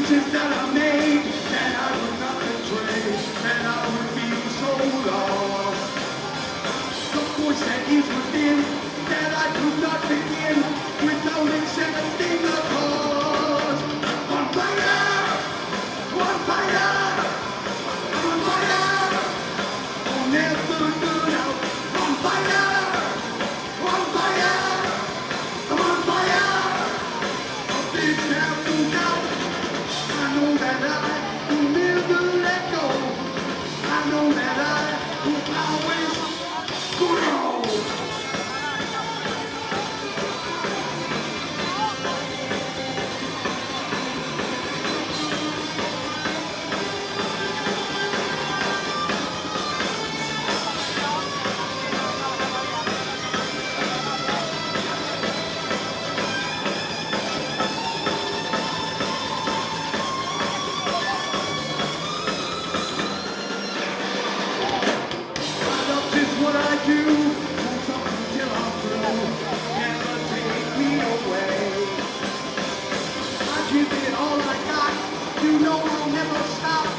Choices that I made that I would not betray, and I would be so lost. The voice that is within that I could not begin without accepting the cause. On fire! On fire! On fire! Oh, never good out. On fire! On fire! On fire! A big careful now. I know that I will never let go. I know that I will always grow. What I do, won't stop until I'm through. Never take me away. I give it all I got. You know I'll never stop.